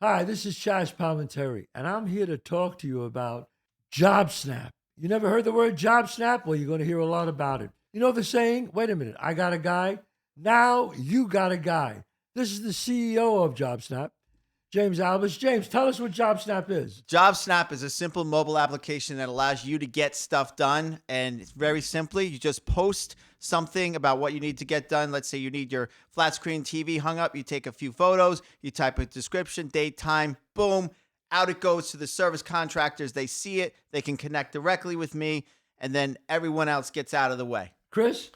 Hi, this is Chazz Palminteri, and I'm here to talk to you about Job Snap. You never heard the word Job Snap? Well, you're going to hear a lot about it. You know the saying, wait a minute, I got a guy. Now you got a guy. This is the CEO of Job Snap, James Albus. James, tell us what Job Snap is. Job Snap is a simple mobile application that allows you to get stuff done. And it's very simply, you just post something about what you need to get done. Let's say you need your flat screen TV hung up. You take a few photos, you type a description, date, time, boom. Out it goes to the service contractors. They see it. They can connect directly with me. And then everyone else gets out of the way. Chris?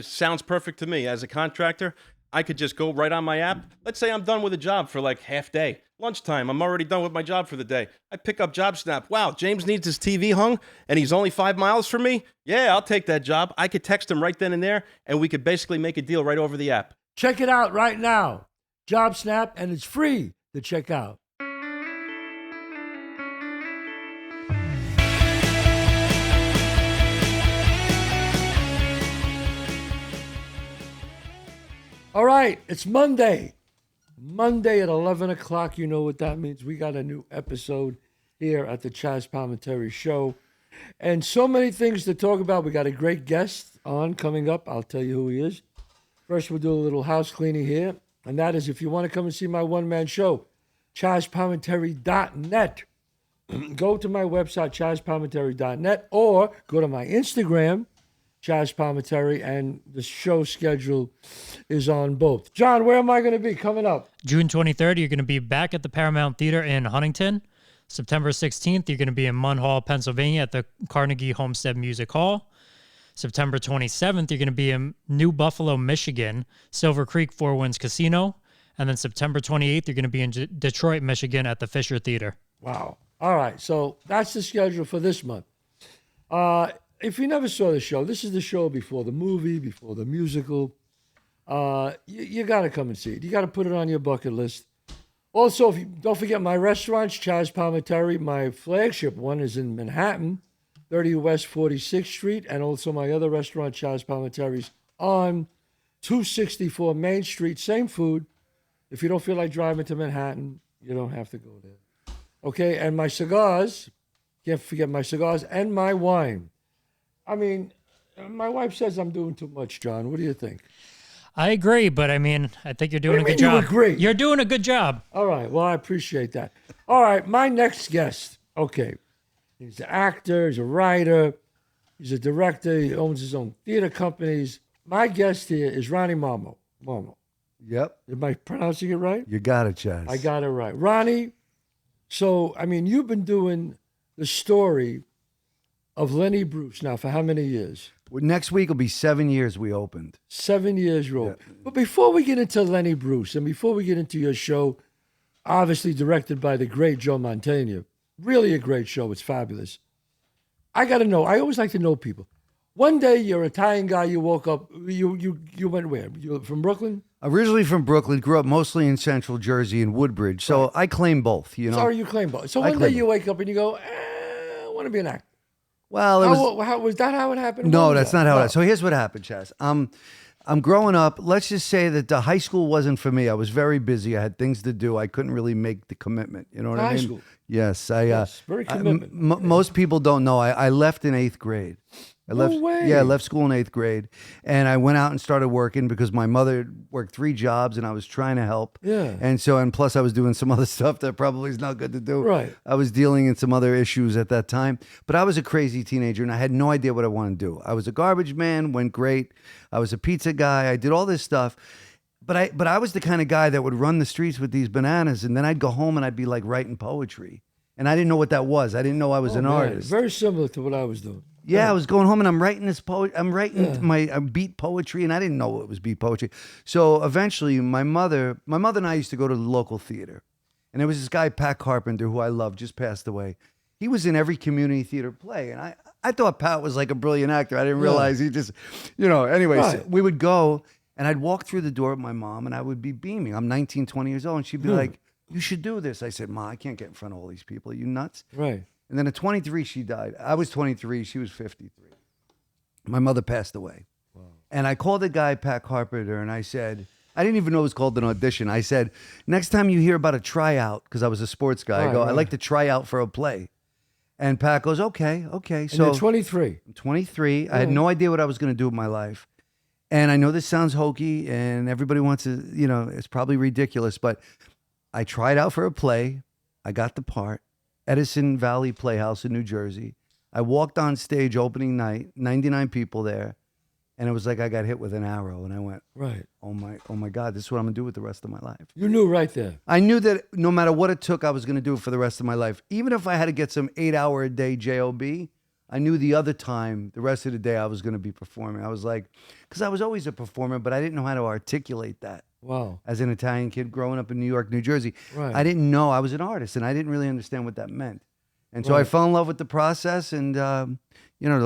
Sounds perfect to me. As a contractor, I could just go right on my app. Let's say I'm done with a job for like half day. Lunchtime, I'm already done with my job for the day. I pick up Job Snap. Wow, James needs his TV hung and he's only 5 miles from me? Yeah, I'll take that job. I could text him right then and there and we could basically make a deal right over the app. Check it out right now. Job Snap, and it's free to check out. All right, it's Monday. Monday at 11 o'clock. You know what that means. We got a new episode here at the Chazz Palminteri Show. And so many things to talk about. We got a great guest on coming up. I'll tell you who he is. First, we'll do a little house cleaning here. And that is, if you want to come and see my one-man show, ChazzPalminteri.net. Go to my website, ChazzPalminteri.net, or go to my Instagram, Chazz Palminteri, and the show schedule is on both. John, where am I going to be coming up? June 23rd, you're going to be back at the Paramount Theater in Huntington. September 16th, you're going to be in Munhall, Pennsylvania at the Carnegie Homestead Music Hall. September 27th, you're going to be in New Buffalo, Michigan, Silver Creek Four Winds Casino. And then September 28th, you're going to be in Detroit, Michigan at the Fisher Theater. Wow. All right, so that's the schedule for this month. If you never saw the show, this is the show before the movie, before the musical. You got to come and see it. You got to put it on your bucket list. Also, if you don't forget my restaurants, Chazz Palminteri. My flagship one is in Manhattan, 30 West 46th Street, and also my other restaurant, Chazz Palminteri's, on 264 Main Street. Same food. If you don't feel like driving to Manhattan, you don't have to go there. Okay, and my cigars, can't forget my cigars, and my wine. I mean, my wife says I'm doing too much, John. What do you think? I agree, but I mean, I think you're doing a good job. You agree? You're doing a good job. All right. Well, I appreciate that. All right. My next guest. Okay. He's an actor. He's a writer. He's a director. He owns his own theater companies. My guest here is Ronnie Marmo. Marmo. Yep. Am I pronouncing it right? You got it, Chazz. I got it right. Ronnie, so, I mean, you've been doing the story of Lenny Bruce now for how many years? Well, next week will be 7 years we opened. 7 years you're open. Yeah. But before we get into Lenny Bruce and before we get into your show, obviously directed by the great Joe Mantegna, really a great show. It's fabulous. I got to know. I always like to know people. One day you're an Italian guy. You woke up. You went where? You're from Brooklyn? Originally from Brooklyn, grew up mostly in Central Jersey and Woodbridge. So I claim both. You know. Sorry, you claim both. So one day you wake up and you go, I want to be an actor. Well, was that how it happened? No, that's not how it happened. So here's what happened, Chazz. I'm growing up. Let's just say that the high school wasn't for me. I was very busy. I had things to do. I couldn't really make the commitment. You know what I mean? High school. Yes, very commitment. Most people don't know. I left in 8th grade. No way. Yeah, I left school in 8th grade, and I went out and started working because my mother worked 3 jobs, and I was trying to help. Yeah. And plus I was doing some other stuff that probably is not good to do. Right. I was dealing in some other issues at that time, but I was a crazy teenager, and I had no idea what I wanted to do. I was a garbage man, went great. I was a pizza guy. I did all this stuff. But I was the kind of guy that would run the streets with these bananas, and then I'd go home and I'd be like writing poetry. And I didn't know what that was. I didn't know I was an artist. Very similar to what I was doing. Yeah, I was going home and I'm writing this I'm writing my beat poetry, and I didn't know it was beat poetry. So eventually, my mother and I used to go to the local theater, and there was this guy, Pat Carpenter, who I love, just passed away. He was in every community theater play, and I thought Pat was like a brilliant actor. I didn't realize he just, Anyways, Right. we would go, and I'd walk through the door with my mom, and I would be beaming. I'm 19, 20 years old, and she'd be like, "You should do this." I said, "Ma, I can't get in front of all these people. Are you nuts?" Right. And then at 23, she died. I was 23. She was 53. My mother passed away. Wow. And I called the guy, Pat Carpenter, and I said, I didn't even know it was called an audition. I said, next time you hear about a tryout, because I was a sports guy, I go, I'd like to try out for a play. And Pat goes, okay. And So you're 23. I'm 23. I had no idea what I was going to do with my life. And I know this sounds hokey and everybody wants to, it's probably ridiculous, but I tried out for a play. I got the part. Edison Valley Playhouse in New Jersey. I walked on stage opening night, 99 people there. And it was like I got hit with an arrow, and I went, Right. oh my God, this is what I'm gonna do with the rest of my life. You knew right there. I knew that no matter what it took, I was gonna do it for the rest of my life. Even if I had to get some 8-hour-a-day job, I knew the other time, the rest of the day, I was gonna be performing. I was like, because I was always a performer, but I didn't know how to articulate that. Wow. As an Italian kid growing up in New York, New Jersey, Right. I didn't know I was an artist, and I didn't really understand what that meant. And so I fell in love with the process, and the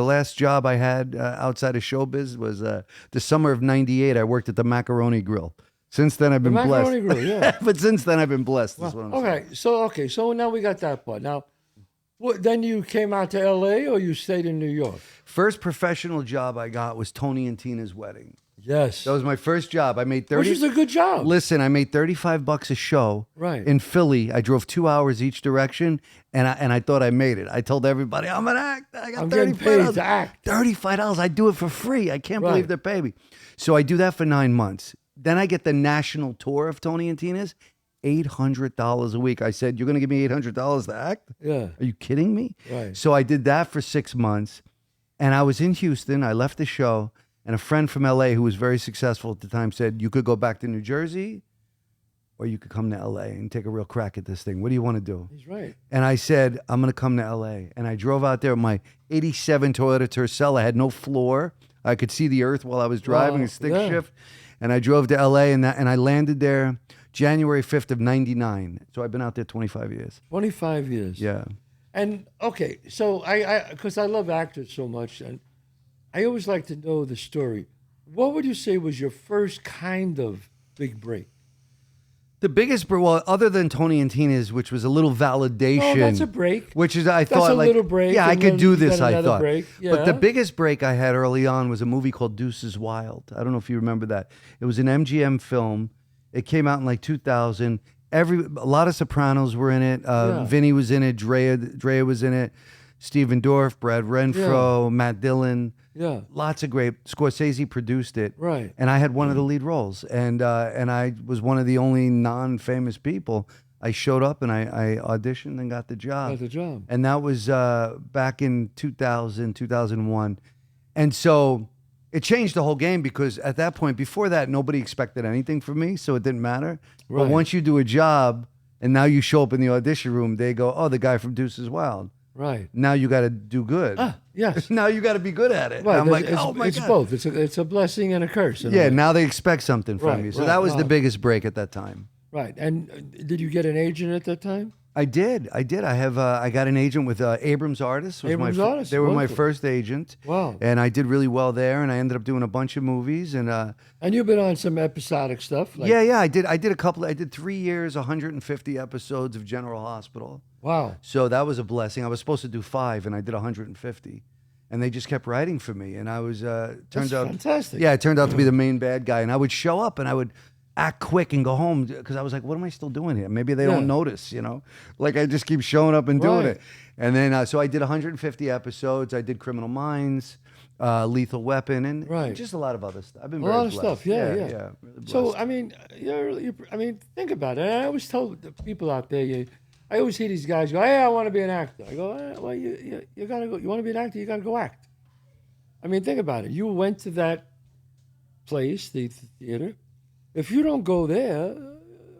last job I had outside of showbiz was the summer of '98. I worked at the Macaroni Grill. Since then, I've been blessed. Macaroni Grill, yeah. But since then, I've been blessed. Is what I'm saying. Okay. So now we got that part. Now, then you came out to L.A. or you stayed in New York? First professional job I got was Tony and Tina's wedding. Yes. That was my first job. I made 30. Which is a good job. Listen, I made $35 a show. Right. In Philly, I drove 2 hours each direction, and I thought I made it. I told everybody, I'm an actor. I got I'm getting paid to act. $35. I do it for free. I can't Right. believe they're paying me. So I do that for 9 months. Then I get the national tour of Tony and Tina's, $800 a week. I said, you're going to give me $800 to act? Yeah. Are you kidding me? Right. So I did that for 6 months, and I was in Houston. I left the show, and a friend from LA who was very successful at the time said, you could go back to New Jersey, or you could come to LA and take a real crack at this thing. What do you want to do? He's right. And I said, I'm going to come to LA. And I drove out there with my 87 Toyota Tercel. I had no floor. I could see the earth while I was driving, Wow, a stick yeah. shift. And I drove to LA, and I landed there January 5th of 99. So I've been out there 25 years. 25 years. Yeah. And okay, so because I love actors so much, and I always like to know the story. What would you say was your first kind of big break? The biggest, well, other than Tony and Tina's, which was a little validation. Oh, that's a break. Which is, I That's thought, a like, little break, yeah, I and could then do you this, got I another thought. break, But the yeah. biggest break I had early on was a movie called Deuces Wild. I don't know if you remember that. It was an MGM film. It came out in like 2000. A lot of Sopranos were in it. Vinny was in it. Drea was in it. Stephen Dorff, Brad Renfro, Matt Dillon. Yeah. Lots of great. Scorsese produced it. Right. And I had one of the lead roles. And I was one of the only non-famous people. I showed up and I auditioned and got the job. Got the job. And that was back in 2000, 2001. And so it changed the whole game because at that point, before that, nobody expected anything from me, so it didn't matter. Right. But once you do a job and now you show up in the audition room, they go, oh, the guy from Deuces Wild. Right. Now you got to do good. Yes. Now you got to be good at it. Right. I'm like, it's, oh my it's God. both. It's a blessing and a curse. in a Yeah, way. now they expect something from Right, you. So right, that was the wow. biggest break at that time. Right. And did you get an agent at that time? I did. I have. I got an agent with Abrams Artists. Was Abrams Artists, They were my wonderful. first agent. Wow. And I did really well there. And I ended up doing a bunch of movies. And And you've been on some episodic stuff. Like, yeah. I did a couple. I did 3 years, 150 episodes of General Hospital. Wow. So that was a blessing. I was supposed to do 5, and I did 150. And they just kept writing for me. And I was That's fantastic. Yeah, it turned out to be the main bad guy. And I would show up and I would act quick and go home because I was like, what am I still doing here? Maybe they Yeah. don't notice, Like I just keep showing up and doing Right. it. And then, so I did 150 episodes. I did Criminal Minds, Lethal Weapon, and Right. just a lot of other stuff. I've been A very lot of blessed. stuff. Yeah. Really So blessed. I mean, think about it. And I always tell the people out there, I always hear these guys go, "Hey, I want to be an actor." I go, "Well, you gotta go. You want to be an actor? You gotta go act." I mean, think about it. You went to that place, the theater. If you don't go there,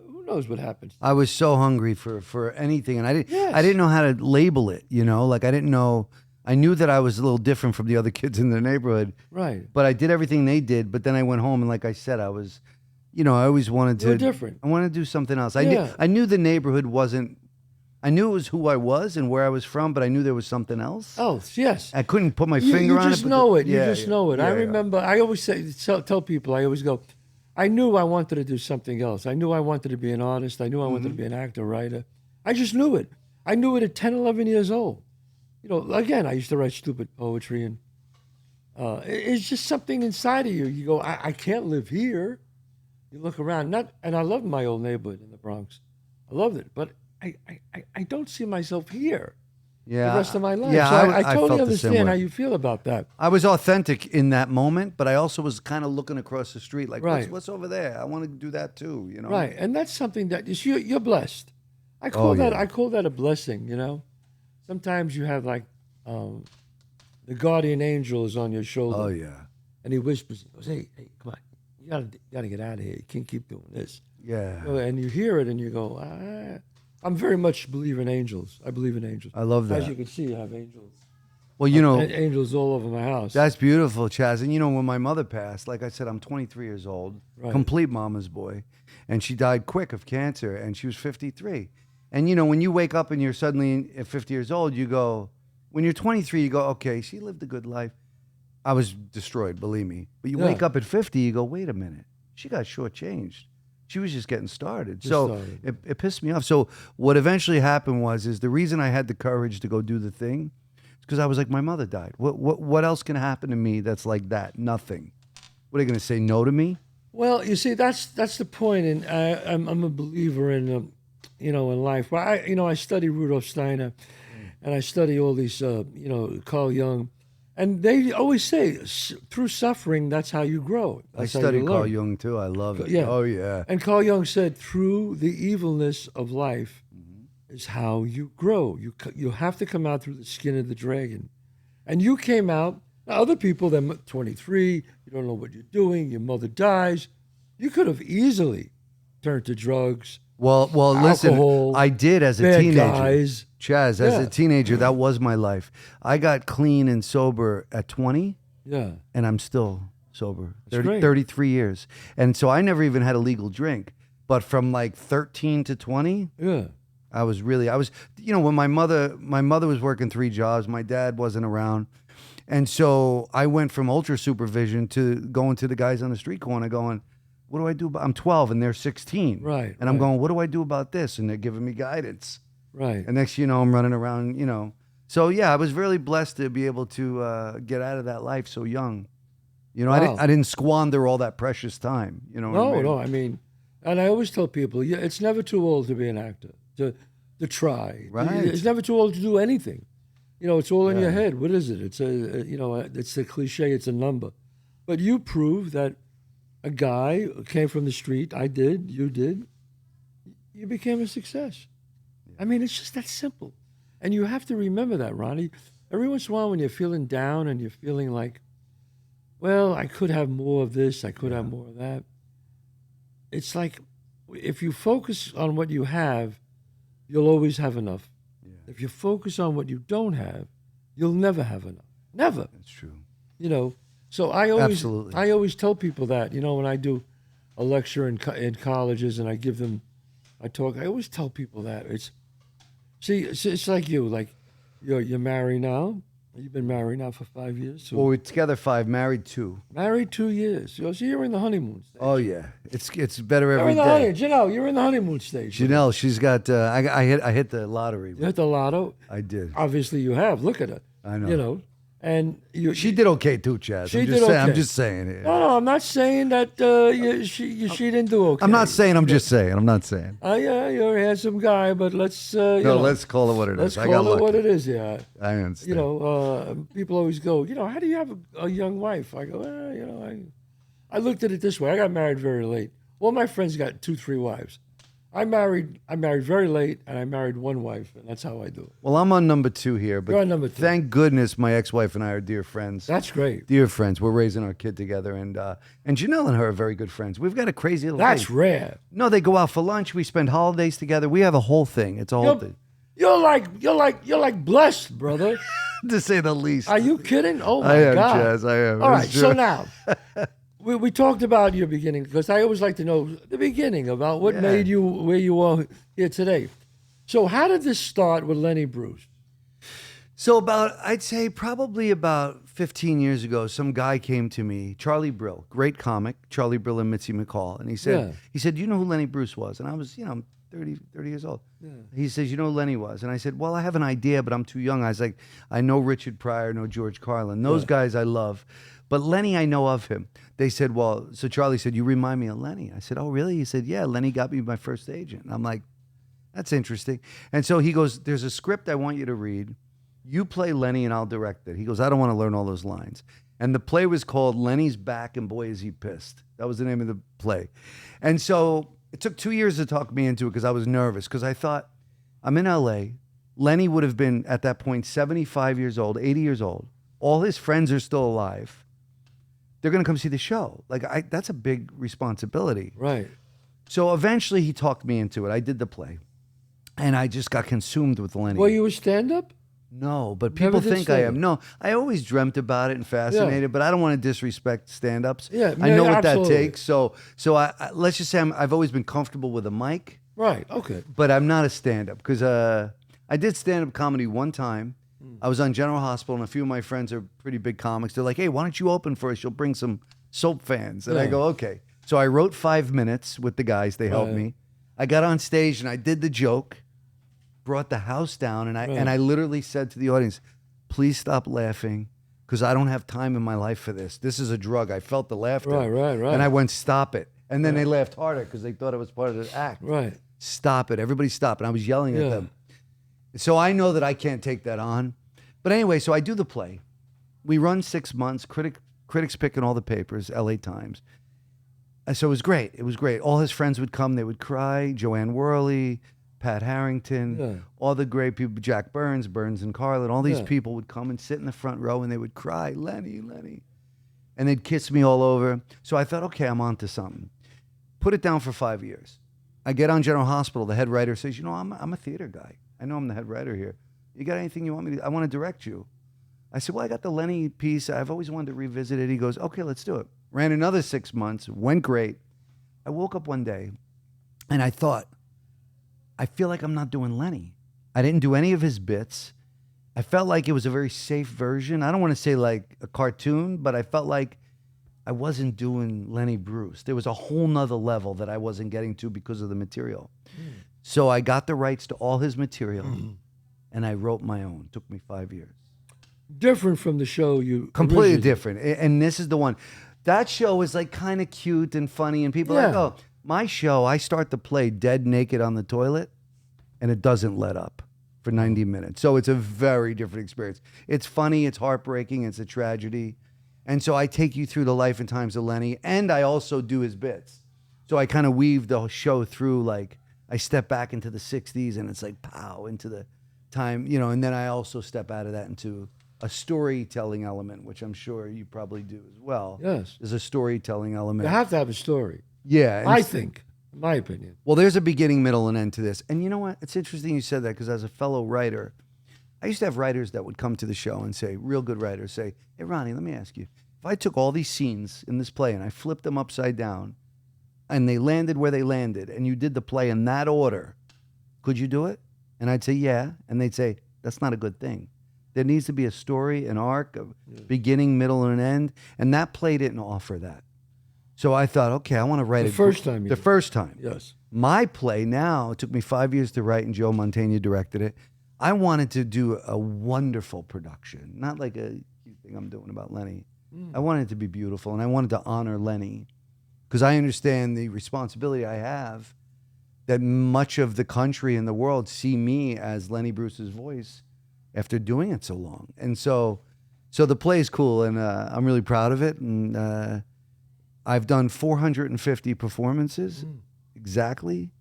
who knows what happens? I was so hungry for anything, and I Yes. didn't know how to label it. Like I didn't know. I knew that I was a little different from the other kids in the neighborhood. Right. But I did everything they did. But then I went home, and like I said, I was, I always wanted You were to. different. I wanted to do something else. Yeah. I knew the neighborhood wasn't. I knew it was who I was and where I was from, but I knew there was something else. Oh, yes. I couldn't put my You finger on it. just but know the- it. You yeah, just yeah. know it. I Yeah, yeah. remember. I always tell people. I always go. I knew I wanted to do something else. I knew I wanted to be an artist. I knew I wanted to be an actor, writer. I just knew it. I knew it at 10, 11 years old. Again, I used to write stupid poetry, and it's just something inside of you. You go, I can't live here. You look around, and I love my old neighborhood in the Bronx. I loved it, but I don't see myself here Yeah, the rest of my life. Yeah, so I felt totally the same understand way. how you feel about that. I was authentic in that moment, but I also was kind of looking across the street, like, Right. what's over there? I want to do that too, you know? Right, and that's something that you're blessed. I call Oh, that yeah. I call that a blessing. You know, sometimes you have like the guardian angel is on your shoulder. Oh yeah, And he whispers, he goes, hey, come on, you gotta get out of here. You can't keep doing this. yeah. And you hear it and you go, I'm very much believe in angels. I believe in angels. I love that. As you can see, I have angels. Well, you know, Angels all over my house. that's beautiful, Chazz. And you know, when my mother passed, like I said, I'm 23 years old, Right. complete mama's boy, and she died quick of cancer, and she was 53. And you know, when you wake up and you're suddenly at 50 years old, you go, when you're 23, you go, okay, she lived a good life. I was destroyed, believe me. But you Yeah. wake up at 50, you go, wait a minute, she got shortchanged. She was just getting started. So started. It pissed me off. So what eventually happened is the reason I had the courage to go do the thing is because I was like, my mother died. What else can happen to me that's like that? Nothing. What are they going to say no to me? Well, you see, that's the point, and I'm a believer in, in life. Well, I study Rudolf Steiner, and I study all these, Carl Jung, and they always say through suffering, that's how you grow. I That's how studied you Carl learn. Jung too. I love it. Yeah. Oh, yeah. And Carl Jung said, through the evilness of life is how you grow. You have to come out through the skin of the dragon, and you came out. Now, other people, they're 23. You don't know what you're doing. Your mother dies. You could have easily turned to drugs. Well, listen, Alcohol, I did as a bad teenager. guys. Chazz, as Yeah. a teenager, that was my life. I got clean and sober at 20, Yeah, and I'm still sober. That's great. 33 years. And so I never even had a legal drink. But from like 13 to 20, yeah, I was, when my mother was working 3 jobs, my dad wasn't around. And so I went from ultra supervision to going to the guys on the street corner going, what do I do? I'm 12 and they're 16. Right, And I'm right. going, what do I do about this? And they're giving me guidance. right. And next, I'm running around, So yeah, I was really blessed to be able to get out of that life so young. Wow. I didn't squander all that precious time. You know what I mean? No. I mean, and I always tell people, it's never too old to be an actor, to try. Right. It's never too old to do anything. It's all in your head. What is it? It's it's the cliche. It's a number, but you prove that a guy who came from the street. I did. You did. You became a success. I mean, it's just that simple, and you have to remember that, Ronnie. Every once in a while, when you're feeling down and you're feeling like, well, I could have more of this, I could have more of that. It's like if you focus on what you have, you'll always have enough. Yeah. If you focus on what you don't have, you'll never have enough. Never. That's true. So I Absolutely. always tell people that, when I do a lecture in colleges and I talk, I always tell people that. It's like you, like you're married now. You've been married now for 5 years. So Well, we're together 5, married 2. married 2 years. So you're in the honeymoon stage. Oh yeah, it's better You're every in the day. Janelle, you're in the honeymoon stage. Janelle, she's got. I hit the lottery. You hit the lotto. I did. Obviously, you have. Look at her. I know. And She did okay too, Chazz. She I'm did just saying. I'm okay. just saying it. No, I'm not saying that she didn't do okay. I'm not saying. I'm just saying. I'm not saying. Yeah, you're a handsome guy, but let's. No, let's call it what it is. Let's I got call it lucky. what it is. Yeah. I understand. People always go, how do you have a young wife? I go, I looked at it this way. I got married very late. All my friends got 2, 3 wives. I married very late, and I married 1 wife, and that's how I do it. Well, I'm on number 2 here, but You're on number 2. thank goodness my ex-wife and I are dear friends. That's great. Dear friends. We're raising our kid together, and Janelle and her are very good friends. We've got a crazy little That's life. rare. No, they go out for lunch. We spend holidays together. We have a whole thing. It's a whole thing, You're like blessed, brother. to say the least. Are you kidding? Oh my I am, God. Chazz. I am. All It's right. So true. now, we talked about your beginning because I always like to know the beginning about what made you where you are here today. So how did this start with Lenny Bruce? So I'd say probably about 15 years ago, some guy came to me, Charlie Brill, great comic, Charlie Brill and Mitzi McCall. And he said, do you know who Lenny Bruce was? And I was, 30 years old. Yeah. He says, you know who Lenny was? And I said, well, I have an idea, but I'm too young. I was like, I know Richard Pryor, I know George Carlin. Those guys I love. But Lenny, I know of him. They said, well, so Charlie said, you remind me of Lenny. I said, oh, really? He said, yeah, Lenny got me my first agent. And I'm like, that's interesting. And so he goes, there's a script I want you to read. You play Lenny and I'll direct it. He goes, I don't want to learn all those lines. And the play was called Lenny's Back and Boy Is He Pissed. That was the name of the play. And so it took 2 years to talk me into it because I was nervous because I thought, I'm in LA. Lenny would have been at that point 75 years old, 80 years old. All his friends are still alive. They're going to come see the show. Like, that's a big responsibility. Right. So eventually he talked me into it. I did the play. And I just got consumed with Lenny. Were you a stand-up? No, but Never people did think I stand-up. am. No, I always dreamt about it and fascinated, but I don't want to disrespect stand-ups. Yeah, I know what absolutely. that takes. So I let's just say I've always been comfortable with a mic, Right. Okay. but I'm not a stand-up because I did stand-up comedy one time. I was on General Hospital, and a few of my friends are pretty big comics. They're like, hey, why don't you open for us? You'll bring some soap fans. And I Yeah. go, okay. So I wrote 5 minutes with the guys. They helped me. I got on stage, and I did the joke, brought the house down, and I literally said to the audience, please stop laughing because I don't have time in my life for this. This is a drug. I felt the laughter. Right. And I went, stop it. And then they laughed harder because they thought it was part of the act. Right. Stop it. Everybody stop. And I was yelling Yeah. at them. So I know that I can't take that on. But anyway, so I do the play. We run 6 months. Critics pick in all the papers, LA Times. And so it was great. It was great. All his friends would come. They would cry. Joanne Worley, Pat Harrington, all the great people, Jack Burns and Carlin, all these people would come and sit in the front row and they would cry, Lenny, Lenny. And they'd kiss me all over. So I thought, okay, I'm on to something. Put it down for 5 years. I get on General Hospital. The head writer says, you know, I'm a theater guy. I know I'm the head writer here. You got anything you want me to, I want to direct you. I said, well, I got the Lenny piece. I've always wanted to revisit it. He goes, okay, let's do it. Ran another 6 months, went great. I woke up one day and I thought, I feel like I'm not doing Lenny. I didn't do any of his bits. I felt like it was a very safe version. I don't want to say like a cartoon, but I felt like I wasn't doing Lenny Bruce. There was a whole nother level that I wasn't getting to because of the material. So I got the rights to all his material and I wrote my own. It took me 5 years. Different from the show you Completely originally- different. And this is the one. That show was like kind of cute and funny. And people are like, oh, my show, I start the play dead naked on the toilet and it doesn't let up for 90 minutes. So it's a very different experience. It's funny. It's heartbreaking. It's a tragedy. And so I take you through the life and times of Lenny, and I also do his bits. So I kind of weave the show through, like I step back into the 60s and it's like, pow, into the time, you know, and then I also step out of that into a storytelling element, which I'm sure you probably do as well. Yes. There's a storytelling element. You have to have a story. Yeah. and I think, in my opinion. Well, there's a beginning, middle, and end to this. And you know what? It's interesting you said that because as a fellow writer, I used to have writers that would come to the show and say, real good writers say, hey, Ronnie, let me ask you. If I took all these scenes in this play and I flipped them upside down and they landed where they landed and you did the play in that order, could you do it? And I'd say, yeah. And they'd say, that's not a good thing. There needs to be a story, an arc, a beginning, middle, and an end. And that play didn't offer that. So I thought, okay, I want to write The it. first time you The did. first time. Yes. My play now, it took me 5 years to write and Joe Mantegna directed it. I wanted to do a wonderful production, not like a cute thing I'm doing about Lenny. I wanted it to be beautiful and I wanted to honor Lenny because I understand the responsibility I have that much of the country and the world see me as Lenny Bruce's voice after doing it so long. And so the play is cool and I'm really proud of it. And I've done 450 performances exactly.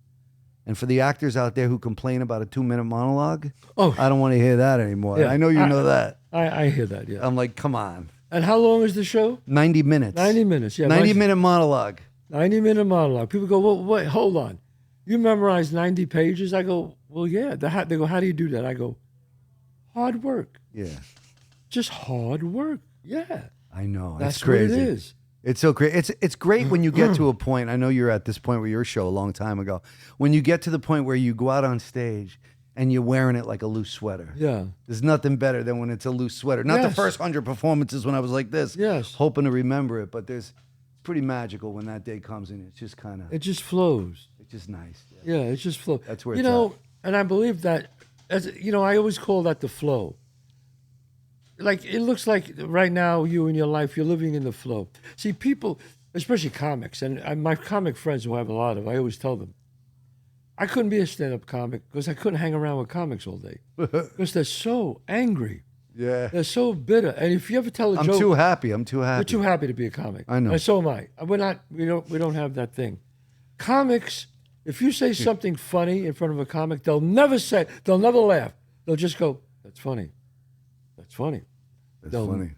And for the actors out there who complain about a 2-minute monologue, I don't want to hear that anymore. Yeah. I know you know that. I hear that, yeah. I'm like, come on. And how long is the show? 90 minutes. 90 minutes, yeah. 90-minute monologue. 90-minute monologue. People go, well, wait, hold on. You memorize 90 pages? I go, well, yeah. They go, how do you do that? I go, hard work. Yeah. Just hard work. Yeah. I know. That's It's crazy. what it is. It's so crazy. It's great when you get to a point. I know you're at this point with your show a long time ago. When you get to the point where you go out on stage and you're wearing it like a loose sweater. Yeah. There's nothing better than when it's a loose sweater. Not the Yes. first 100 performances when I was like this. Yes. Hoping to remember it, but it's pretty magical when that day comes and it's just kind of, It just flows. it's just nice. Yeah, it just flows. That's where you it's know, and I believe that, as you know, I always call that the flow. like it looks like right now you in your life, you're living in the flow. See, people, especially comics, and my comic friends who I have a lot of, I always tell them, I couldn't be a stand-up comic because I couldn't hang around with comics all day because they're so angry. Yeah. They're so bitter. And if you ever tell a I'm joke, too happy. I'm too happy. you're too happy to be a comic. I know. And so am I. We don't have that thing. Comics, if you say something funny in front of a comic, they'll never laugh. They'll just go, "That's funny. That's funny. That's funny.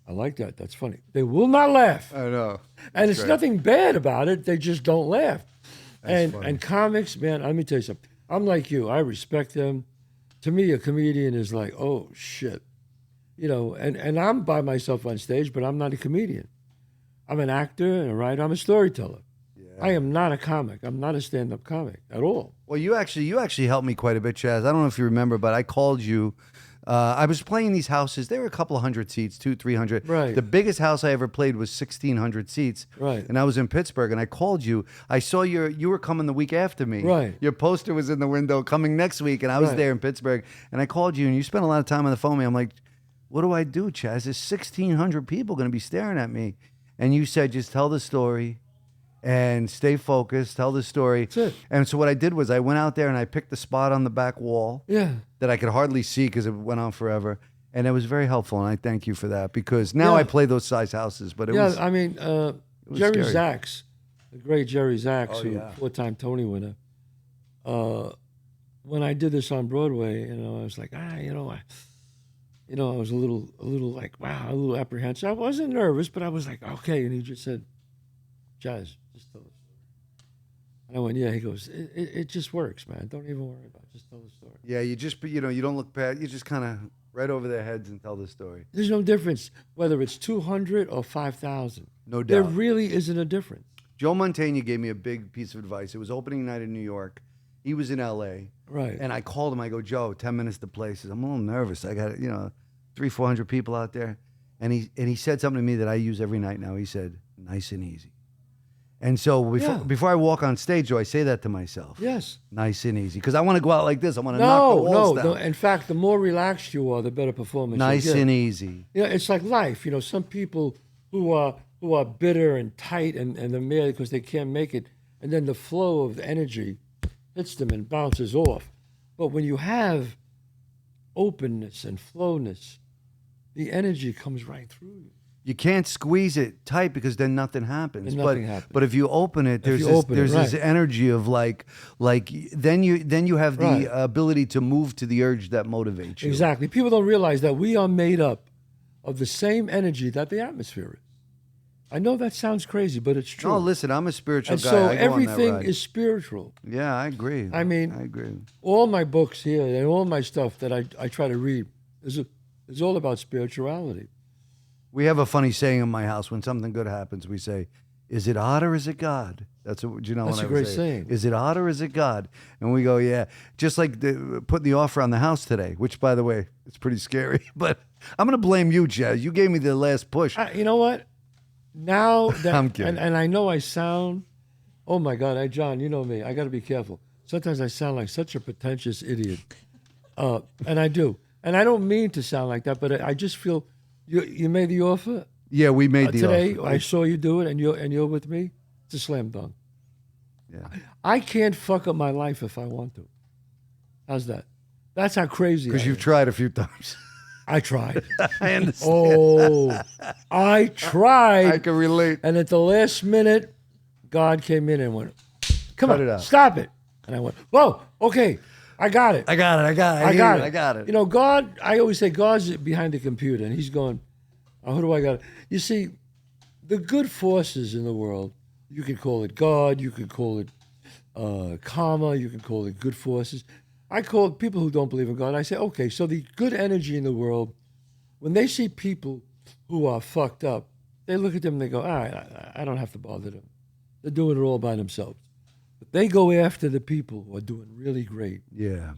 I like that. That's funny." They will not laugh. I know. And it's nothing bad about it. They just don't laugh. That's funny. And comics, man, let me tell you something. I'm like you. I respect them. To me, a comedian is like, oh shit. And I'm by myself on stage, but I'm not a comedian. I'm an actor and a writer. I'm a storyteller. Yeah. I am not a comic. I'm not a stand-up comic at all. Well, you actually helped me quite a bit, Chazz. I don't know if you remember, but I called you. I was playing these houses. They were a couple of hundred seats, 200-300. Right. The biggest house I ever played was 1,600 seats. Right. And I was in Pittsburgh, and I called you. I saw you were coming the week after me. Right. Your poster was in the window coming next week, and I was there in Pittsburgh. And I called you, and you spent a lot of time on the phone with me. I'm like, what do I do, Chazz? There's 1,600 people going to be staring at me. And you said, just tell the story and stay focused, tell the story. That's it. And so what I did was I went out there and I picked the spot on the back wall Yeah. that I could hardly see because it went on forever. And it was very helpful, and I thank you for that because now I play those size houses. But it was I mean, was Jerry scary. Zaks, the great Jerry Zaks, Oh, who yeah. 4-time Tony winner. When I did this on Broadway, I was like, I was a little like, wow, a little apprehensive. I wasn't nervous, but I was like, okay. And he just said, Chazz, just tell the story. And I went, yeah. He goes, it just works, man. Don't even worry about it. Just tell the story. Yeah, you just you don't look past. You just kind of right over their heads and tell the story. There's no difference whether it's 200 or 5,000. No doubt. There really isn't a difference. Joe Mantegna gave me a big piece of advice. It was opening night in New York. He was in L.A. Right. And I called him. I go, Joe, 10 minutes to play. He says, I'm a little nervous. I got 300-400 people out there. And he said something to me that I use every night now. He said, nice and easy. And so before I walk on stage, Joe, I say that to myself. Yes. Nice and easy. Because I want to go out like this. I want to knock the walls down. No. In fact, the more relaxed you are, the better performance Nice you get. and easy. Yeah, it's like life. Some people who are bitter and tight and they're mad because they can't make it, and then the flow of the energy hits them and bounces off. But when you have openness and flowness, the energy comes right through you. You can't squeeze it tight because then nothing happens. Then nothing happens. But if you open it, there's this energy of like then you have the ability to move to the urge that motivates you. Exactly. People don't realize that we are made up of the same energy that the atmosphere is. I know that sounds crazy, but it's true. No, listen, I'm a spiritual and guy. so I go on that everything ride. is spiritual. Yeah, I agree. I mean, I agree. All my books here and all my stuff that I try to read is all about spirituality. We have a funny saying in my house. When something good happens, we say, is it odd or is it God? That's what, That's a great saying. Is it odd or is it God? And we go, yeah. Just like putting the offer on the house today, which, by the way, it's pretty scary. But I'm going to blame you, Chazz. You gave me the last push. You know what? Now that I'm kidding. and I know I sound, oh my God, John, you know me. I got to be careful. Sometimes I sound like such a pretentious idiot, and I do. And I don't mean to sound like that, but I just feel you made the offer. Yeah, we made the today. offer. I saw you do it, and you're with me. It's a slam dunk. Yeah. I can't fuck up my life if I want to. How's that? That's how crazy. Because I you've am. tried a few times. I tried. I understand. Oh, I tried. I can relate. And at the last minute, God came in and went, "Come Cut on, it out. stop it." And I went, "Whoa, okay, I got it. I got it. I I got it. God, I always say God's behind the computer, and He's going, oh, who do I got? You see, the good forces in the world, you could call it God, you could call it karma, you can call it good forces. I call people who don't believe in God, I say, okay, so the good energy in the world, when they see people who are fucked up, they look at them and they go, all right, I don't have to bother them. They're doing it all by themselves. But they go after the people who are doing really great. Yeah.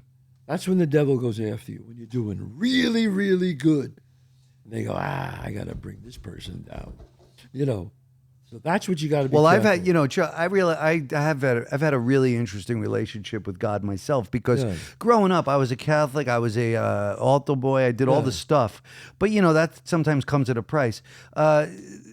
That's when the devil goes after you, when you're doing really, really good. And they go, I got to bring this person down. So that's what you got to be. Well, I've careful. had, you know, I've had a really interesting relationship with God myself because Yeah. growing up, I was a Catholic, I was a altar boy, I did all the stuff, but you know that sometimes comes at a price.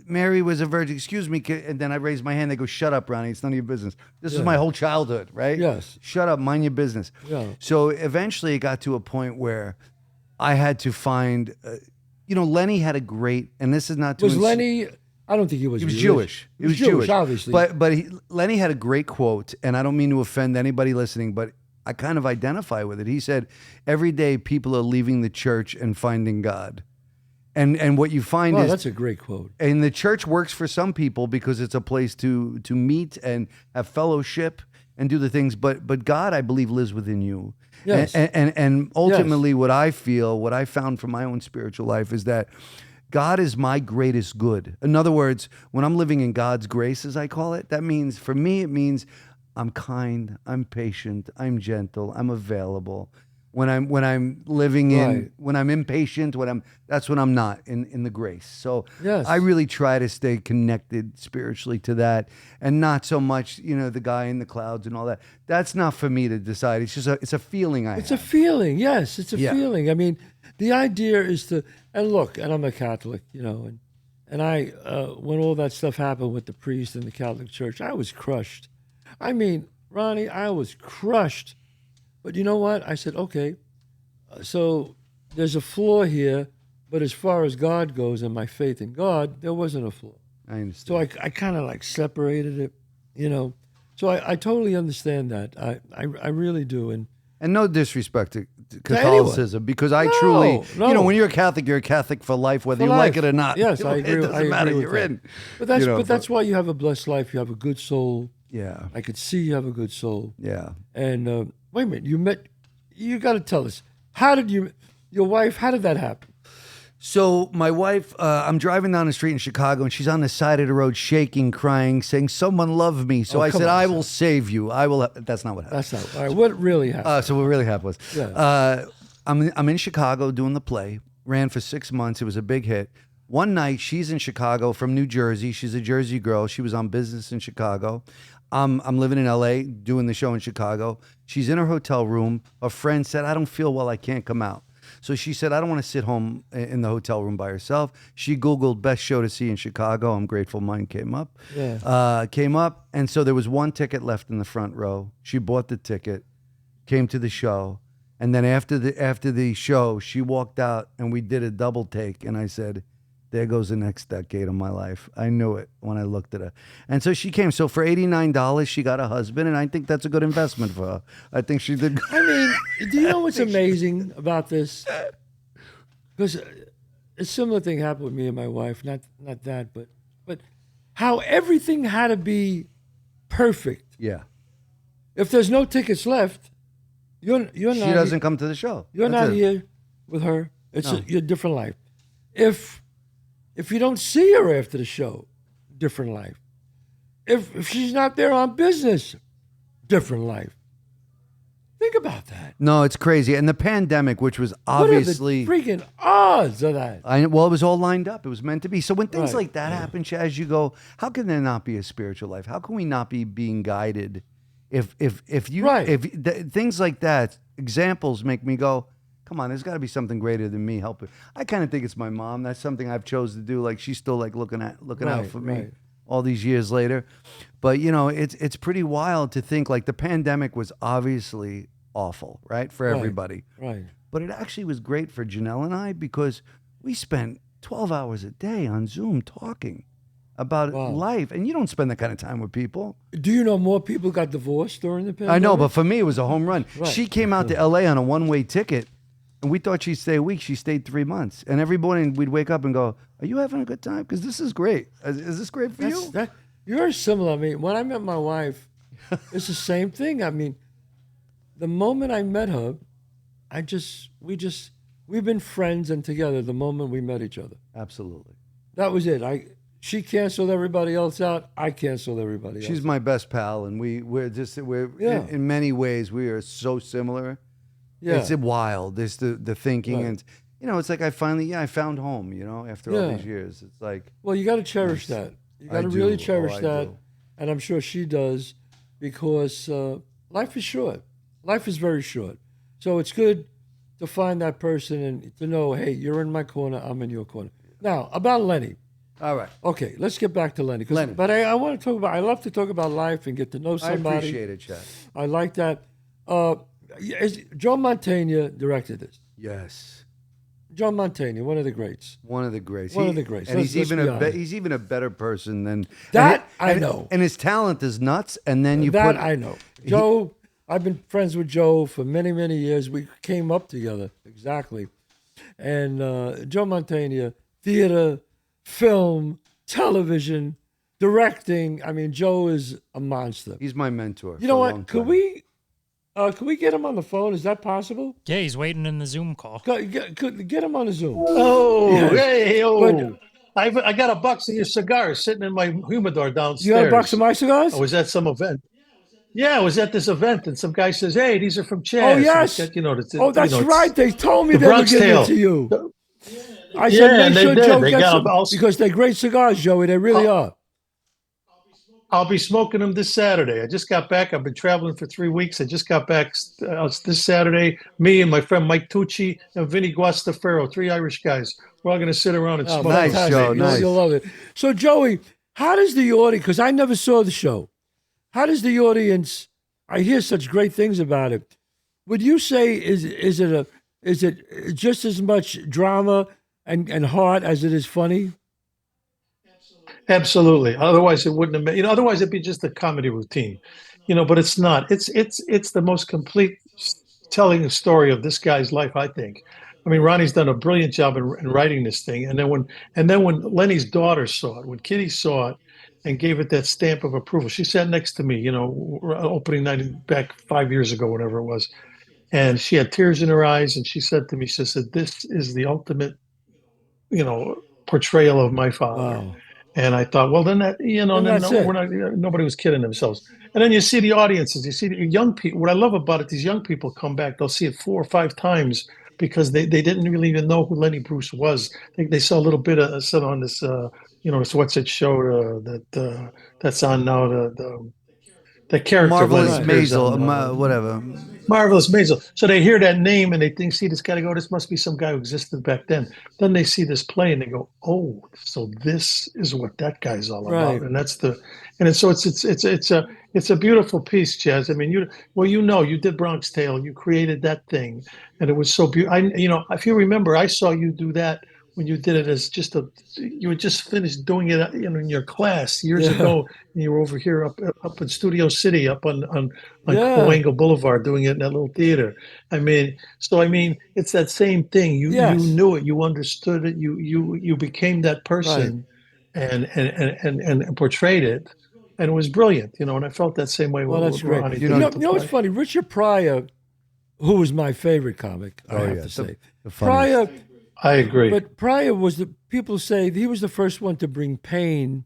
Mary was a virgin. Excuse me, and then I raised my hand. They go, "Shut up, Ronnie. It's none of your business." This is my whole childhood, right? Yes. Shut up, mind your business. Yeah. So eventually, it got to a point where I had to find. You know, Lenny had a great, and this is not to Was Lenny? I don't think he was. he was religious. Jewish. He was Jewish, obviously. But Lenny had a great quote, and I don't mean to offend anybody listening, but I kind of identify with it. He said, "Every day people are leaving the church and finding God." And what you find Oh, is, that's a great quote. and the church works for some people because it's a place to meet and have fellowship and do the things. But God, I believe, lives within you. Yes. And ultimately, what I feel, what I found from my own spiritual life is that God is my greatest good. In other words, when I'm living in God's grace, as I call it, that means, for me, it means I'm kind, I'm patient, I'm gentle, I'm available. When I'm living in, Right. when I'm impatient, that's when I'm not in the grace. So Yes. I really try to stay connected spiritually to that, and not so much, you know, the guy in the clouds and all that. That's not for me to decide. It's just it's a feeling I It's a have. feeling. Yes, it's a Yeah. feeling. I mean, the idea is to, and look, and I'm a Catholic, you know, and I, when all that stuff happened with the priest in the Catholic Church, I was crushed. I mean, Ronnie, I was crushed. But you know what? I said, okay, so there's a flaw here, but as far as God goes and my faith in God, there wasn't a flaw. I understand. So I kind of like separated it, you know. So I totally understand that. I really do. And no disrespect to anyone. Catholicism, because I truly, you no. know, when you're a Catholic for life, whether For you like life. it or not. Yes, You know, I agree. It doesn't I matter. agree with You're that. in. But that's You know, but that's why you have a blessed life. You have a good soul. Yeah. I could see you have a good soul. Yeah. And wait a minute, you got to tell us, how did your wife, how did that happen? So my wife, I'm driving down the street in Chicago, and she's on the side of the road, shaking, crying, saying, "Someone love me." So Oh, I come said, on, "I son. will save you. I will." That's not what happened. That's not, all right, what really happened? So what really happened was, Yeah. I'm in Chicago doing the play. Ran for 6 months. It was a big hit. One night, she's in Chicago from New Jersey. She's a Jersey girl. She was on business in Chicago. I'm living in LA doing the show in Chicago. She's in her hotel room. A friend said, "I don't feel well. I can't come out." So she said, "I don't want to sit home in the hotel room by herself." She Googled best show to see in Chicago. I'm grateful mine came up. Yeah. Came up. And so there was one ticket left in the front row. She bought the ticket, came to the show. And then after the show, she walked out and we did a double take. And I said, "There goes the next decade of my life." I knew it when I looked at her. And so she came. So for $89, she got a husband. And I think that's a good investment for her. I think she did. I mean, do you know what's amazing about this? Because a similar thing happened with me and my wife. Not that, but how everything had to be perfect. Yeah. If there's no tickets left, you're not. She doesn't come to the show. You're That's not it. here with her. It's No. a different life. If you don't see her after the show, different life. If she's not there on business, different life. Think about that. No, it's crazy. And the pandemic, which was obviously. What are the freaking odds of that? Well, it was all lined up. It was meant to be. So when things Right. like that happen, Chazz, you go, how can there not be a spiritual life? How can we not be being guided? If you Right. things like that, examples make me go, come on, there's got to be something greater than me helping. I kind of think it's my mom. That's something I've chose to do. Like she's still like looking out Right, for me right. all these years later. But you know, it's pretty wild to think like the pandemic was obviously awful, right, for everybody. Right. But it actually was great for Janelle and I because we spent 12 hours a day on Zoom talking about Wow. life. And you don't spend that kind of time with people. Do you know more people got divorced during the pandemic? I know, but for me, it was a home run. Right. She came out to LA on a one-way ticket, and we thought she'd stay a week. She stayed 3 months. And every morning we'd wake up and go, "Are you having a good time? Because this is great. Is this great for you?" You're similar. I mean, when I met my wife, it's the same thing. I mean, the moment I met her, we've been friends and together the moment we met each other. Absolutely. That was it. She canceled everybody else out. I canceled everybody else. She's my best pal, and we're Yeah. in many ways, we are so similar. Yeah. It's wild. It's the thinking, Right. and you know, it's like I found home. You know, after all Yeah. these years, it's like Well, you got to cherish that. You got to I really do. cherish I that, do. and I'm sure she does, because life is short. Life is very short. So it's good to find that person and to know, hey, you're in my corner, I'm in your corner. Now, about Lenny. All right. Okay, let's get back to Lenny. Lenny. But I want to talk about, I love to talk about life and get to know I somebody. appreciate it, Chad. I like that. Joe Mantegna directed this. Yes. Joe Mantegna, one of the greats. One of the greats. One of the greats. And Let's he's even be a honest. he's even a better person than That and I know. And his talent is nuts. And then you That put I know. Joe, I've been friends with Joe for many, many years. We came up together, exactly. And Joe Mantegna, theater, film, television, directing. I mean, Joe is a monster. He's my mentor. You know for a long what? Could time. we get him on the phone? Is that possible? Yeah, he's waiting in the Zoom call. Get him on the Zoom. Oh, Yes. hey, oh. But- I got a box of your cigars sitting in my humidor downstairs. You got a box of my cigars? I was at some event. Yeah, I was at this event, and some guy says, "Hey, these are from Chazz." Oh, And yes. it's got, Oh, that's it's- right. They told me the they were Bronx giving Tale. it to you. I Yeah, said, make they sure did. Joe They gets got them them all- because they're great cigars, Joey. They really are. I'll be smoking them this Saturday. I just got back. I've been traveling for 3 weeks. I just got back this Saturday. Me and my friend Mike Tucci and Vinny Guastafaro, 3 Irish guys. We're all going to sit around and Oh, smoke. nice, fantastic. Joe, nice. You'll love it. So, Joey, how does the audience, because I never saw the show, how does the audience, I hear such great things about it. Would you say, is it just as much drama and heart as it is funny? Absolutely. Otherwise, it wouldn't have been. Otherwise it'd be just a comedy routine. But it's not. It's the most complete telling the story of this guy's life, I think. I mean, Ronnie's done a brilliant job in writing this thing, and then when Lenny's daughter saw it, when Kitty saw it, and gave it that stamp of approval, she sat next to me. Opening night back 5 years ago, whatever it was, and she had tears in her eyes, and she said to me, she said, "This is the ultimate, portrayal of my father." Wow. And I thought, well, then that, then that's it. we're not. Nobody was kidding themselves. And then you see the audiences, you see the young people. What I love about it, these young people come back. They'll see it 4 or 5 times because they didn't really even know who Lenny Bruce was. They saw a little bit of said on this, this what's it show that's on now, the character Marvelous Lenny appears Maisel, on, whatever. Marvelous Maisel. So they hear that name and they think, see, this guy, this must be some guy who existed back then. Then they see this play and they go, oh, so this is what that guy's all about. Right. And it's a beautiful piece, Chazz. I mean, you did Bronx Tale, you created that thing, and it was so beautiful. If you remember, I saw you do that when you did it as you had just finished doing it, in your class years ago, and you were over here up in Studio City, up on Coango Boulevard, doing it in that little theater. I mean, it's that same thing. You knew it, you understood it, you became that person, and portrayed it, and it was brilliant. And I felt that same way. Well, that's with great. Ronnie. You know what's funny? Richard Pryor, who was my favorite comic, I have to the say. funniest. Pryor, I agree. but Pryor was people say he was the first one to bring pain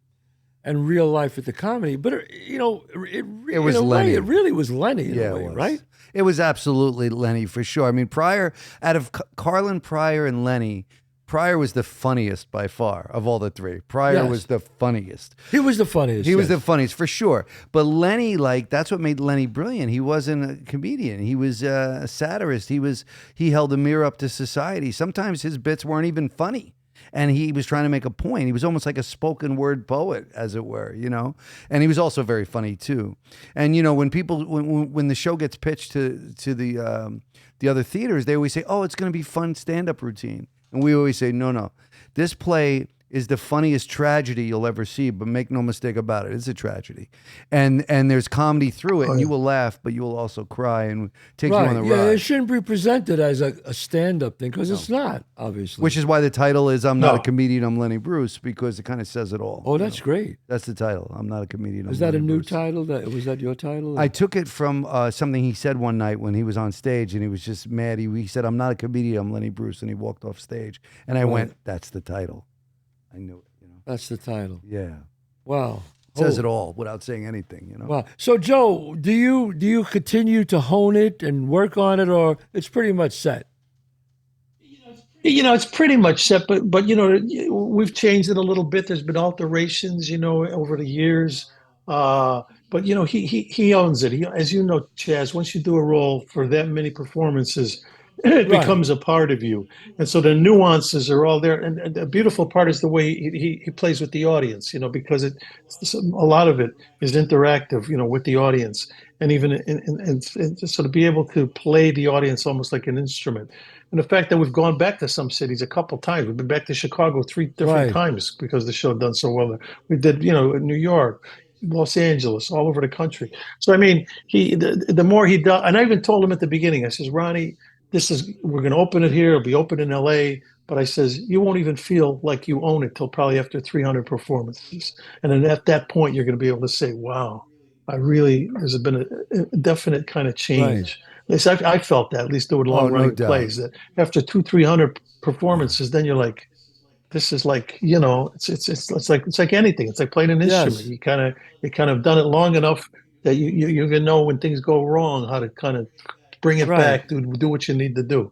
and real life at the comedy. But it was in a Lenny. way, it really was Lenny in a way, it was. right? It was absolutely Lenny for sure. I mean, Pryor, out of Carlin, Pryor, and Lenny, Pryor was the funniest by far of all the 3. Pryor Yes. was the funniest. He was the funniest. He was yes. the funniest for sure. But Lenny, that's what made Lenny brilliant. He wasn't a comedian. He was a satirist. He held a mirror up to society. Sometimes his bits weren't even funny. And he was trying to make a point. He was almost like a spoken word poet, as it were, And he was also very funny too. And when the show gets pitched to the other theaters, they always say, "Oh, it's going to be fun stand-up routine." And we always say, no. This play is the funniest tragedy you'll ever see, but make no mistake about it, it's a tragedy. And there's comedy through it, and you will laugh, but you will also cry and take you on the Yeah, ride. it shouldn't be presented as a stand-up thing because it's not, obviously. Which is why the title is I'm Not a No. Comedian, I'm Lenny Bruce, because it kind of says it all. Oh, that's great. That's the title. I'm Not a Comedian, I'm Is that a Lenny new Bruce. title? Was that your title? I took it from something he said one night when he was on stage, and he was just mad. He said, "I'm not a comedian, I'm Lenny Bruce," and he walked off stage. And I went, "That's the title." I knew it. That's the title. Yeah, Wow. it says it all without saying anything. Wow. So, Joe, do you continue to hone it and work on it, or it's pretty much set? It's pretty much set, but we've changed it a little bit. There's been alterations, over the years. But he owns it. As you know, Chaz, once you do a role for that many performances, it Right. becomes a part of you, and so the nuances are all there. And the beautiful part is the way he plays with the audience, because a lot of it is interactive, with the audience, and even and just sort of be able to play the audience almost like an instrument. And the fact that we've gone back to some cities a couple times. We've been back to Chicago 3 different Right. times because the show done so well there. We did, New York, Los Angeles, all over the country. So I mean, the more he does, and I even told him at the beginning, I says, Ronnie, we're going to open it here. It'll be open in L.A. But I says, you won't even feel like you own it till probably after 300 performances. And then at that point, you're going to be able to say, wow, there's been a definite kind of Right. change. At least I felt that, at least doing long running doubt. plays, that after 200-300 performances, then you're like, this is like, it's like anything. It's like playing an Yes. instrument. You kind of done it long enough that you can know when things go wrong, how to kind of bring it Right. back, do what you need to do.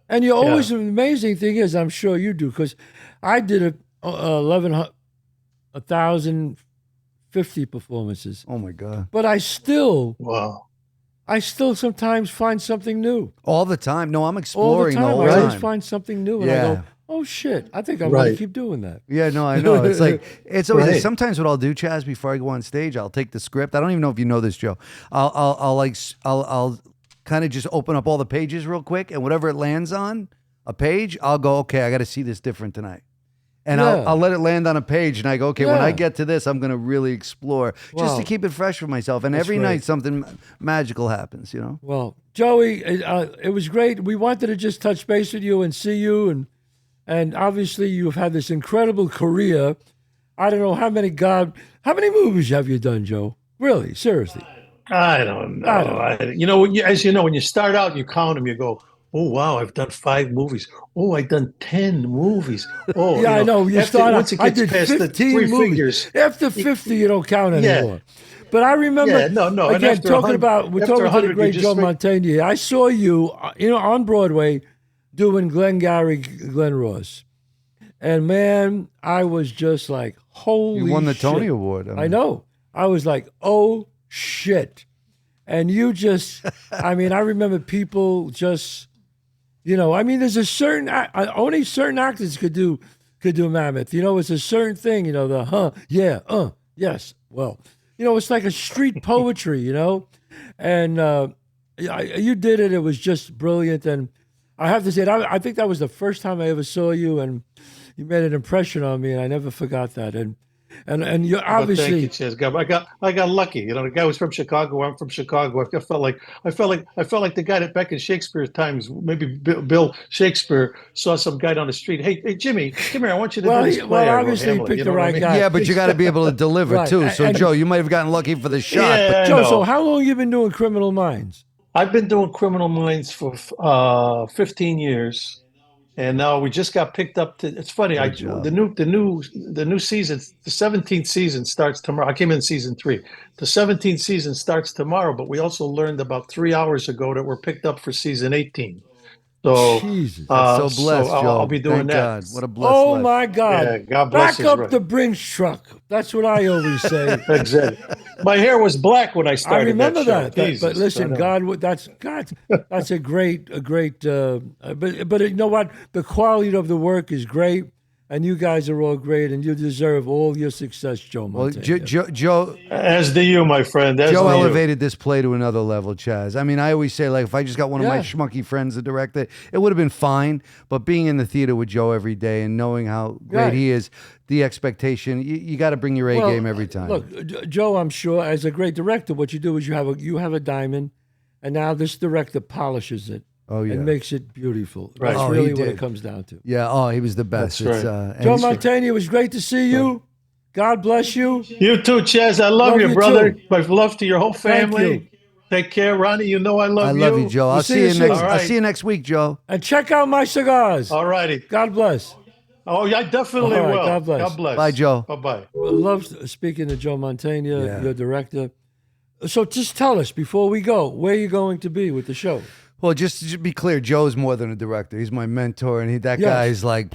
And you always, the amazing thing is, I'm sure you do, because I did 1,050 performances, Oh my God. but I still Wow. sometimes find something new. All the time. No, I'm All the exploring time, the whole I always time. find something new, and I Yeah. go, "Oh shit! I think I'm gonna Right. keep doing that." Yeah, no, I know. It's like it's always Right. sometimes what I'll do, Chaz, before I go on stage, I'll take the script. I don't even know if you know this, Joe. I'll kind of just open up all the pages real quick, and whatever it lands on a page, I'll go, okay, I got to see this different tonight. And Yeah. I'll let it land on a page, and I go, okay, when I Yeah. get to this, I'm going to really explore just to Wow. keep it fresh for myself. And That's every great. night something magical happens, you know? Well, Joey, it was great. We wanted to just touch base with you and see you, and obviously you've had this incredible career. I don't know how many movies have you done, Joe? Really, seriously. I don't know. As you know, when you start out, you count them. You go, "Oh wow, I've done 5 movies. Oh, I've done 10 movies. Oh, Yeah, I know. You start once out. it I gets did past the 15 three movies. figures." After 50, you don't count Yeah. anymore. But I remember. Yeah, no. And Again, after talking 100 about we're after talking to the 100, you great just Joe make- Mantegna. I saw you, on Broadway, doing Glengarry Glen Ross, and man, I was just like, holy! You won the shit. Tony Award. I know. I was like, oh shit. And you just, I mean, I remember people just, there's a certain, only certain actors could do Mammoth. It's a certain thing, yes. Well, it's like a street poetry, and you did it. It was just brilliant. And I have to say, I think that was the first time I ever saw you, and you made an impression on me, and I never forgot that. And you're But thank obviously, you, Chaz. I got lucky. The guy was from Chicago. I'm from Chicago. I felt like the guy that back in Shakespeare's times, maybe Bill Shakespeare saw some guy down the street. Hey, Jimmy, come here. I want you to do this play. I wrote obviously he Hamlet. picked You the know what I right mean? guy. Yeah, but you got to be able to deliver Right. too. So, And- Joe, you might have gotten lucky for the shot. Yeah, but I Joe, know. so how long you been doing Criminal Minds? I've been doing Criminal Minds for 15 years. And now we just got picked up to. It's funny. job. The new season, the 17th season starts tomorrow. I came in season 3. The 17th season starts tomorrow. But we also learned about 3 hours ago that we're picked up for season 18. So Jesus. so blessed, Joe. I'll be doing Thank that. God. What a blessed Oh life. my God! Yeah, God bless Back his up right. the Brinks truck. That's what I always say. Exactly. My hair was black when I I started. remember that. Show. that. Jesus, But listen, I know. God, that's a great. But you know what? The quality of the work is great, and you guys are all great, and you deserve all your success, Joe Well, Mantegna. Joe As do you, my friend. As Joe do you. elevated this play to another level, Chaz. I mean, I always say, like, if I just got one of my Yeah. schmucky friends to direct it, it would have been fine. But being in the theater with Joe every day and knowing how great Right. he is, the expectation, you got to bring your A Well, game every time. Look, Joe, I'm sure as a great director, what you do is you have a diamond, and now this director polishes it Oh, yeah. and makes it beautiful. Right. That's Oh, he really what did. it comes down to. Yeah, oh, he was the best. That's right. And Joe he's- Mantegna, it was great to see you. God bless you. You too, Chaz. I love Love you, you brother. too. My love to your whole Thank family. you. Take care, Ronnie. You know I love I you. love you, Joe. I'll see see you you soon. next. All I'll right. see you next week, Joe. And check out my cigars. All righty. God bless. Oh, yeah, I definitely All right, will. God bless. God bless. Bye, Joe. Bye-bye. I love speaking to Joe Mantegna, Yeah. your director. So just tell us before we go, where you're going to be with the show. Well, just to be clear, Joe's more than a director. He's my mentor, and that Yes. guy's like,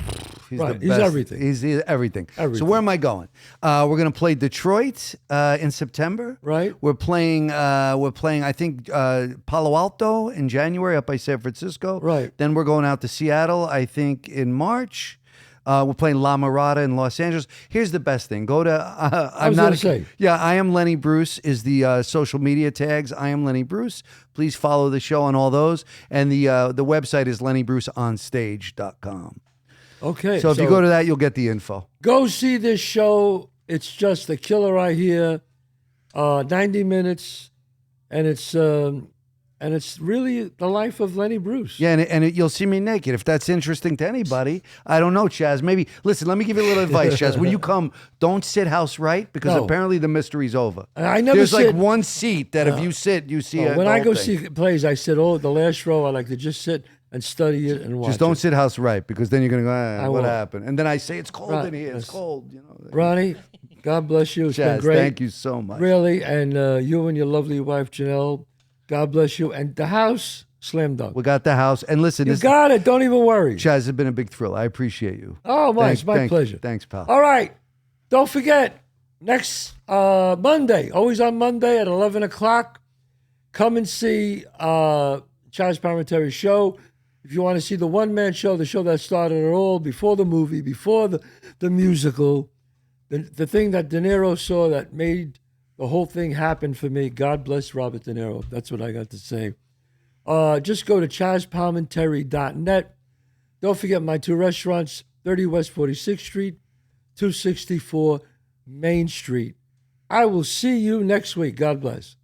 he's Right. the He's best. everything. He's everything. So Everything. where am I going? We're going to play Detroit in September. Right. We're playing. I think Palo Alto in January, up by San Francisco. Right. Then we're going out to Seattle, I think, in March. We're playing La Mirada in Los Angeles. Here's the best thing. Go to. I was gonna say. Yeah, I am Lenny Bruce is the social media tags. I am Lenny Bruce. Please follow the show on all those. And the website is lennybruceonstage.com. Okay. So if you go to that, you'll get the info. Go see this show. It's just a killer right here. 90 minutes, and it's really the life of Lenny Bruce. Yeah, you'll see me naked. If that's interesting to anybody, I don't know, Chazz. Maybe, listen, let me give you a little advice, Chazz. When you come, don't sit house right, because No. apparently the mystery's over. I never There's sit. like one seat that if you sit, you see it. When I go see plays, I sit the last row. I like to just sit and study it and watch. Just don't it. sit house right, because then you're going to go, what won't. happened? And then I say, it's cold Right, in here. It's yes. cold. You know. Ronnie, God bless you. It's been Chazz, great. thank you so much. Really, and you and your lovely wife Janelle, God bless you. And the house, slam dunk. We got the house. And listen, You this, got it. Don't even worry. Chazz, has been a big thrill. I appreciate you. Oh, it's my pleasure. Thanks, pal. All right. Don't forget, next Monday, always on Monday at 11 o'clock, come and see Chazz Palminteri's show. If you want to see the one-man show, the show that started it all, before the movie, before the musical, the thing that De Niro saw that made the whole thing happen for me, God bless Robert De Niro. That's what I got to say. Just go to ChazzPalminteri.net. Don't forget my two restaurants, 30 West 46th Street, 264 Main Street. I will see you next week. God bless.